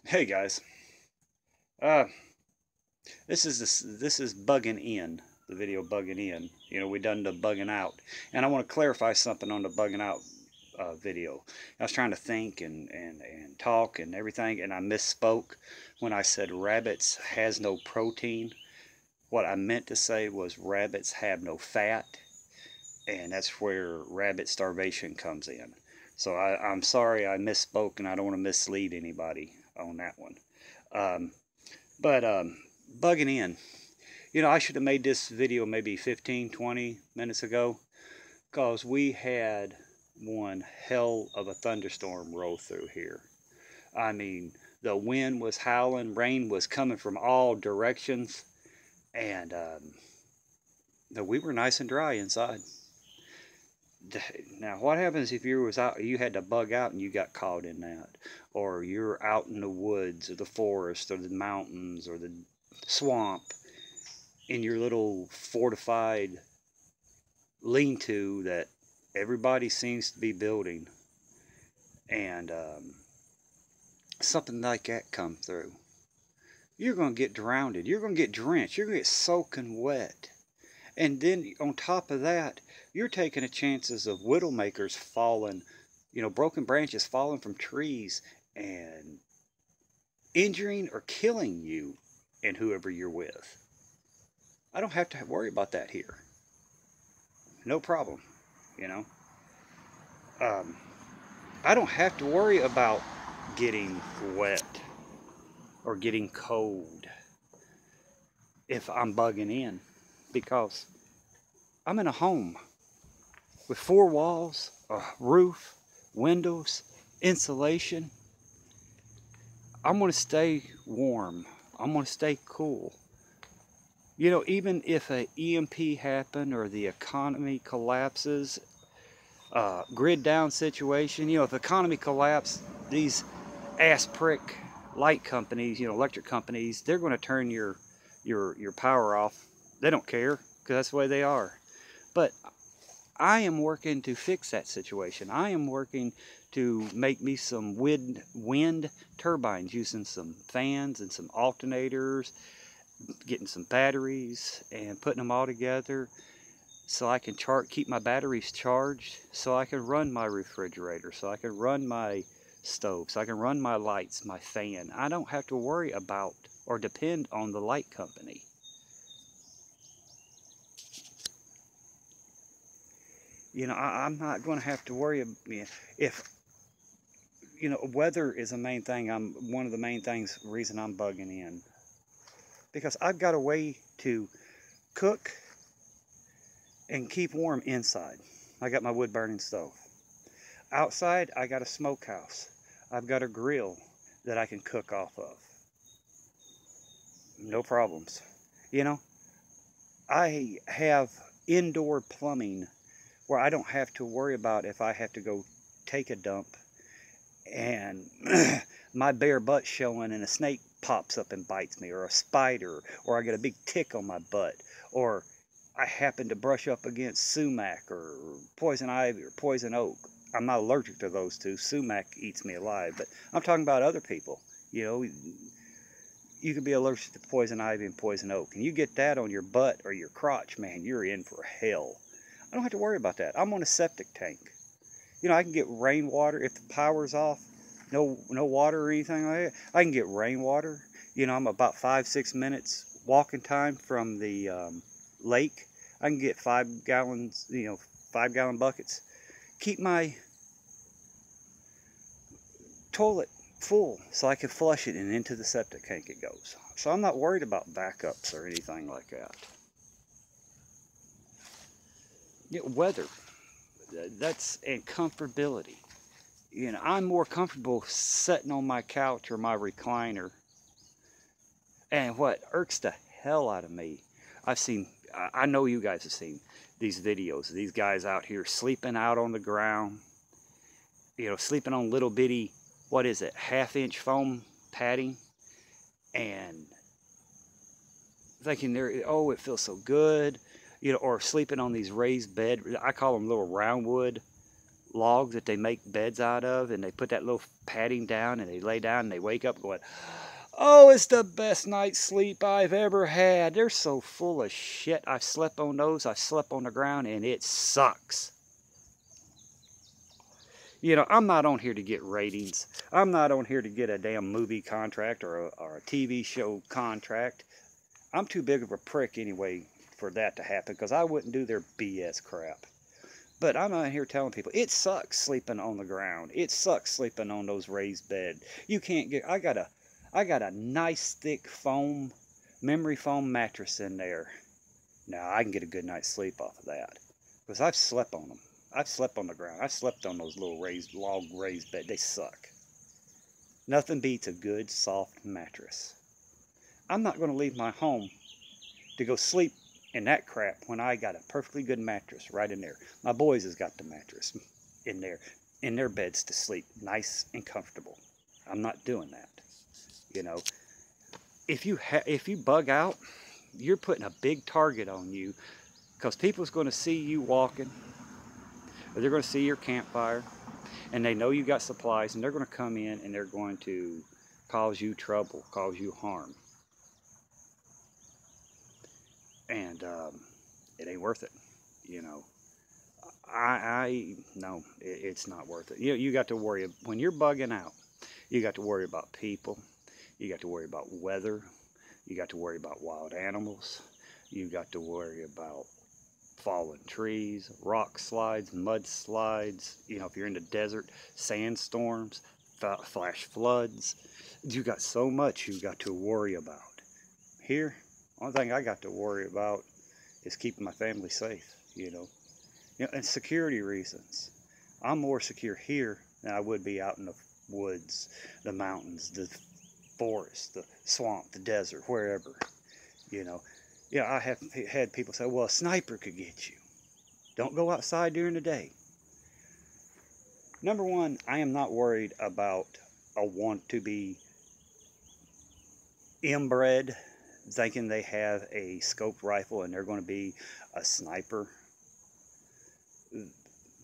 Hey guys, uh, this is bugging in the video bugging in. We done the bugging out, and I want to clarify something on the bugging out video. I was trying to think and talk and everything, and I misspoke when I said rabbits has no protein. What I meant to say was rabbits have no fat, and that's where rabbit starvation comes in. So I'm sorry I misspoke, and I don't want to mislead anybody on that one. Um, but bugging in. I should have made this video maybe 15, 20 minutes ago because we had one hell of a thunderstorm roll through here. I mean, the wind was howling, rain was coming from all directions, and we were nice and dry inside. Now, what happens if you was out, you had to bug out and you got caught in that, or you're out in the woods or the forest or the mountains or the swamp in your little fortified lean-to that everybody seems to be building, and something like that come through, you're going to get drowned. You're going to get drenched. You're going to get soaking wet. And then on top of that, you're taking the chances of widowmakers falling, broken branches falling from trees and injuring or killing you and whoever you're with. I don't have to worry about that here. No problem, you know. I don't have to worry about getting wet or getting cold if I'm bugging in, because I'm in a home with four walls, a roof, windows, insulation. I'm going to stay warm. I'm going to stay cool. Even if an EMP happened or the economy collapses, grid down situation, if the economy collapses, these ass prick light companies, electric companies, they're going to turn your power off. They don't care, because that's the way they are. But I am working to fix that situation. I am working to make me some wind turbines using some fans and some alternators, getting some batteries and putting them all together so I can keep my batteries charged, so I can run my refrigerator, so I can run my stove, so I can run my lights, my fan. I don't have to worry about or depend on the light company. I'm not going to have to worry if, weather is the main thing. One of the main things, reason I'm bugging in, because I've got a way to cook and keep warm inside. I got my wood burning stove. Outside, I got a smokehouse. I've got a grill that I can cook off of. No problems. I have indoor plumbing where I don't have to worry about if I have to go take a dump and my bare butt showing and a snake pops up and bites me, or a spider, or I get a big tick on my butt, or I happen to brush up against sumac or poison ivy or poison oak. I'm not allergic to those two. Sumac eats me alive, but I'm talking about other people. You could be allergic to poison ivy and poison oak, and you get that on your butt or your crotch, man, you're in for hell. I don't have to worry about that. I'm on a septic tank. I can get rainwater if the power's off, no water or anything like that. I can get rainwater. I'm about 5-6 minutes walking time from the lake. I can get 5 gallons, 5-gallon buckets. Keep my toilet full so I can flush it, and into the septic tank it goes. So I'm not worried about backups or anything like that. Weather, and comfortability. I'm more comfortable sitting on my couch or my recliner. And what irks the hell out of me, I know you guys have seen these videos of these guys out here sleeping out on the ground, sleeping on little bitty, what is it, 1/2-inch foam padding, and thinking it feels so good, or sleeping on these raised bed, I call them little round wood logs that they make beds out of, and they put that little padding down, and they lay down, and they wake up going, oh, it's the best night's sleep I've ever had. They're so full of shit. I've slept on those. I slept on the ground, and it sucks. You know, I'm not on here to get ratings. I'm not on here to get a damn movie contract or a TV show contract. I'm too big of a prick anyway for that to happen, because I wouldn't do their BS crap. But I'm out here telling people, it sucks sleeping on the ground. It sucks sleeping on those raised beds. You can't get, I got a nice thick foam, memory foam mattress in there. Now I can get a good night's sleep off of that, because I've slept on them. I've slept on the ground. I've slept on those little log raised beds. They suck. Nothing beats a good soft mattress. I'm not going to leave my home to go sleep in that crap when I got a perfectly good mattress right in there. My boys has got the mattress in there, in their beds to sleep, nice and comfortable. I'm not doing that. You know, if you bug out, you're putting a big target on you, because people's going to see you walking, or they're going to see your campfire, and they know you got supplies, and they're going to come in and they're going to cause you trouble, cause you harm. And it ain't worth it, you know. No, it's not worth it. You got to worry, when you're bugging out, you got to worry about people, you got to worry about weather, you got to worry about wild animals, you got to worry about fallen trees, rock slides, mud slides, you know, if you're in the desert, sandstorms, flash floods. You got so much you got to worry about. Here, only thing I got to worry about is keeping my family safe, you know. And security reasons. I'm more secure here than I would be out in the woods, the mountains, the forest, the swamp, the desert, wherever, you know. Yeah, I have had people say, well, a sniper could get you. Don't go outside during the day. Number one, I am not worried about a want to be inbred, thinking they have a scoped rifle and they're going to be a sniper.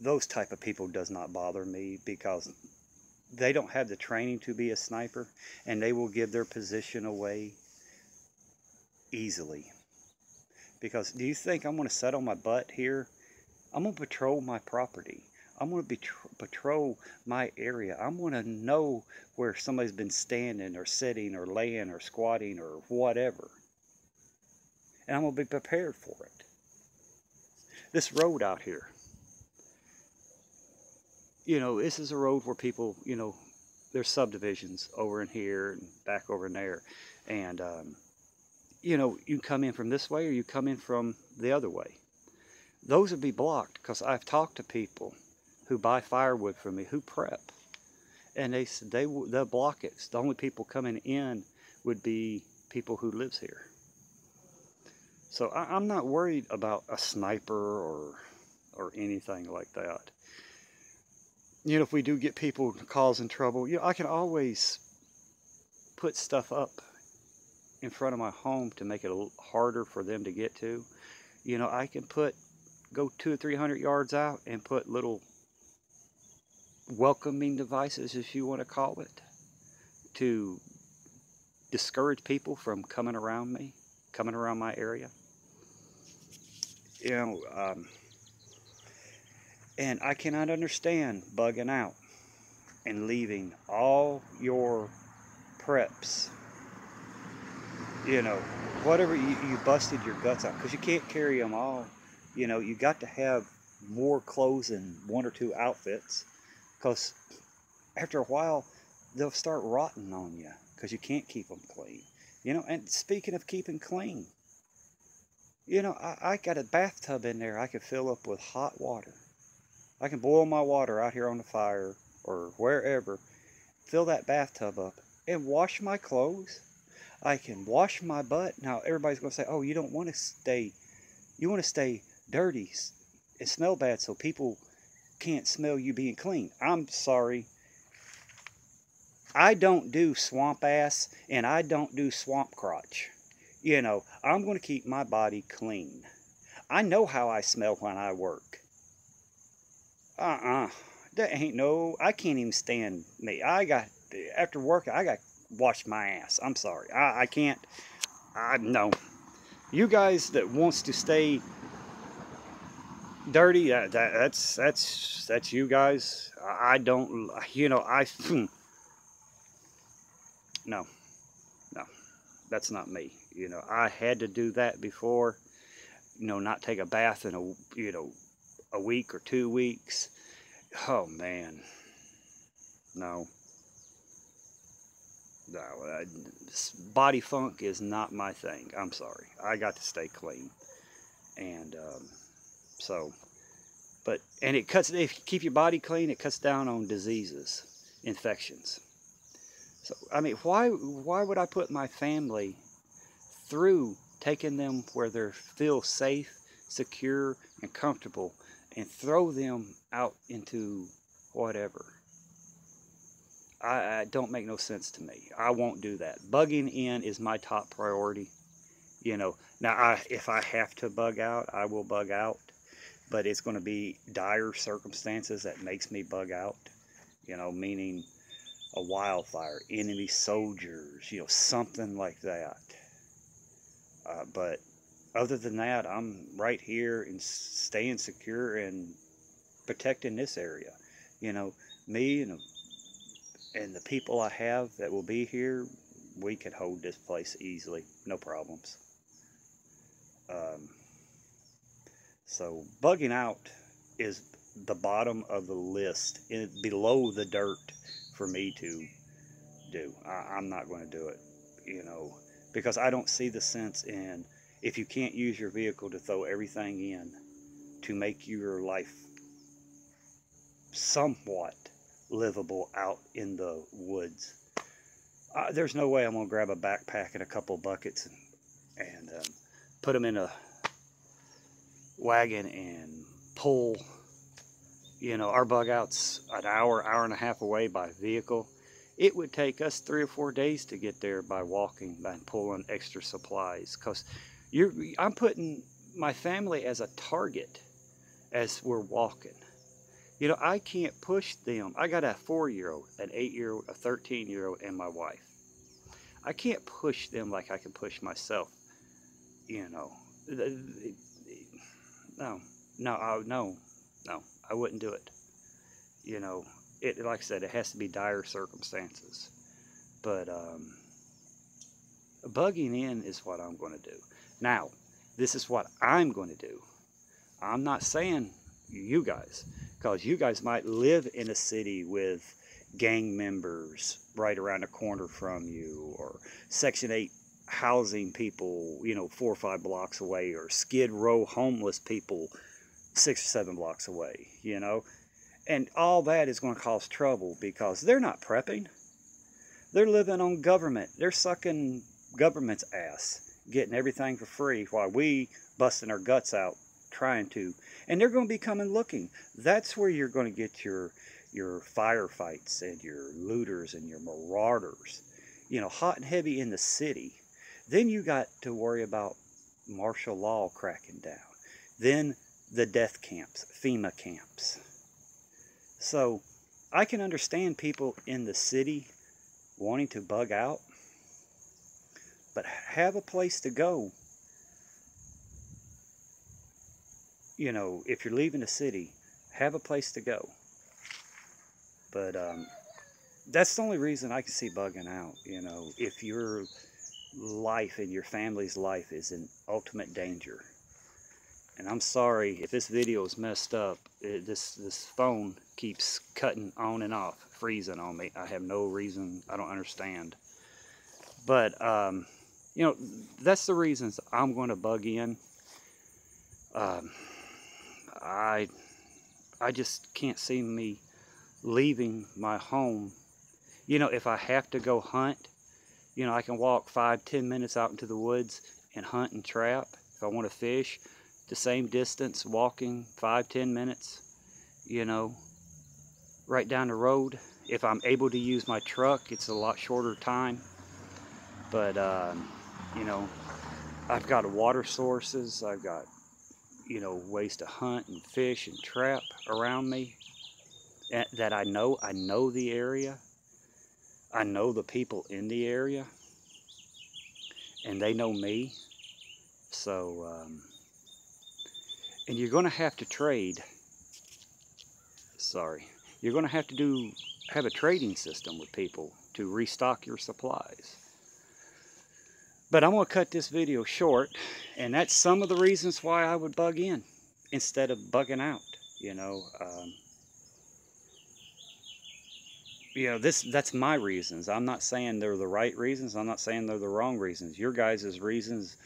Those type of people does not bother me, because they don't have the training to be a sniper, and they will give their position away easily. Because do you think I'm going to sit on my butt here? I'm going to patrol my property. I'm going to patrol my area. I'm going to know where somebody's been standing or sitting or laying or squatting or whatever. And I'm going to be prepared for it. This road out here, you know, this is a road where people, you know, there's subdivisions over in here and back over in there. And, you know, you come in from this way or you come in from the other way. Those would be blocked, because I've talked to people who buy firewood from me, who prep. And they said they'll block it. The only people coming in would be people who lives here. So I'm not worried about a sniper or anything like that. You know, if we do get people causing trouble, you know, I can always put stuff up in front of my home to make it a little harder for them to get to. You know, I can go 200 or 300 yards out and put little welcoming devices, if you want to call it, to discourage people from coming around me, coming around my area. You know, and I cannot understand bugging out and leaving all your preps, you know, whatever you busted your guts out, because you can't carry them all. You know, you got to have more clothes than one or two outfits, because after a while they'll start rotting on you because you can't keep them clean. You know, and speaking of keeping clean, you know, I got a bathtub in there I could fill up with hot water. I can boil my water out here on the fire or wherever, fill that bathtub up and wash my clothes. I can wash my butt. Now everybody's going to say, oh, you don't want to stay, you want to stay dirty and smell bad so people can't smell you being clean. I'm sorry. I don't do swamp ass and I don't do swamp crotch. You know, I'm going to keep my body clean. I know how I smell when I work. There ain't no, I can't even stand me. After work, I got to wash my ass. I'm sorry. I can't, no. You guys that wants to stay dirty, that's you guys. I don't, no, no, that's not me. I had to do that before, not take a bath in a week or 2 weeks. Oh man, no, no, body funk is not my thing. I'm sorry. I got to stay clean, and so, and it cuts. If you keep your body clean, it cuts down on diseases, infections. So I mean, why would I put my family through taking them where they feel safe, secure, and comfortable, and throw them out into whatever? I don't make no sense to me. I won't do that. Bugging in is my top priority. Now if I have to bug out, I will bug out, but it's going to be dire circumstances that makes me bug out. Meaning a wildfire, enemy soldiers, something like that. But other than that, I'm right here and staying secure and protecting this area. Me and the people I have that will be here, we can hold this place easily, no problems. So bugging out is the bottom of the list, below the dirt for me to do. I'm not going to do it, because I don't see the sense in, if you can't use your vehicle to throw everything in to make your life somewhat livable out in the woods. There's no way I'm going to grab a backpack and a couple buckets and put them in a wagon and pull. Our bug out's an hour and a half away by vehicle. It would take us 3 or 4 days to get there by walking and pulling extra supplies, because I'm putting my family as a target as we're walking. I can't push them. I got a 4-year-old, an 8-year-old, a 13-year-old, and my wife. I can't push them like I can push myself. No, I wouldn't do it. Like I said, it has to be dire circumstances. But bugging in is what I'm going to do. Now, this is what I'm going to do. I'm not saying you guys, because you guys might live in a city with gang members right around the corner from you, or Section 8 housing people, 4 or 5 blocks away, or Skid Row homeless people 6 or 7 blocks away, And all that is going to cause trouble, because they're not prepping. They're living on government. They're sucking government's ass, getting everything for free, while we busting our guts out trying to. And they're going to be coming looking. That's where you're going to get your firefights and your looters and your marauders, hot and heavy in the city. Then you got to worry about martial law cracking down. Then the death camps, FEMA camps. So I can understand people in the city wanting to bug out, but have a place to go. If you're leaving the city, have a place to go. But that's the only reason I can see bugging out. If your life and your family's life is in ultimate danger. And I'm sorry if this video is messed up. This phone keeps cutting on and off, freezing on me. I have no reason. I don't understand. But that's the reasons I'm going to bug in. I just can't see me leaving my home. If I have to go hunt, I can walk 5-10 minutes out into the woods and hunt and trap. If I want to fish, the same distance, walking 5-10 minutes, right down the road. If I'm able to use my truck, it's a lot shorter time. But I've got water sources. I've got ways to hunt and fish and trap around me. that I know the area. I know the people in the area, and they know me. So, and you're going to have to trade. Sorry. You're going to have to have a trading system with people to restock your supplies. But I'm going to cut this video short, and that's some of the reasons why I would bug in instead of bugging out, you know. That's my reasons. I'm not saying they're the right reasons. I'm not saying they're the wrong reasons. Your guys' reasons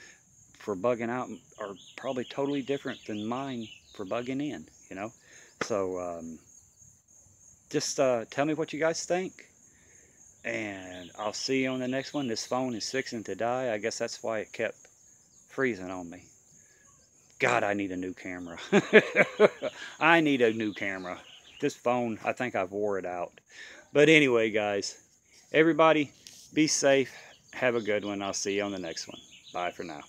for bugging out are probably totally different than mine for bugging in, you know. So just tell me what you guys think, and I'll see you on the next one. This phone is fixing to die. I guess that's why it kept freezing on me. God, I need a new camera. I need a new camera. This phone, I think I've wore it out. But anyway, guys, everybody be safe. Have a good one. I'll see you on the next one. Bye for now.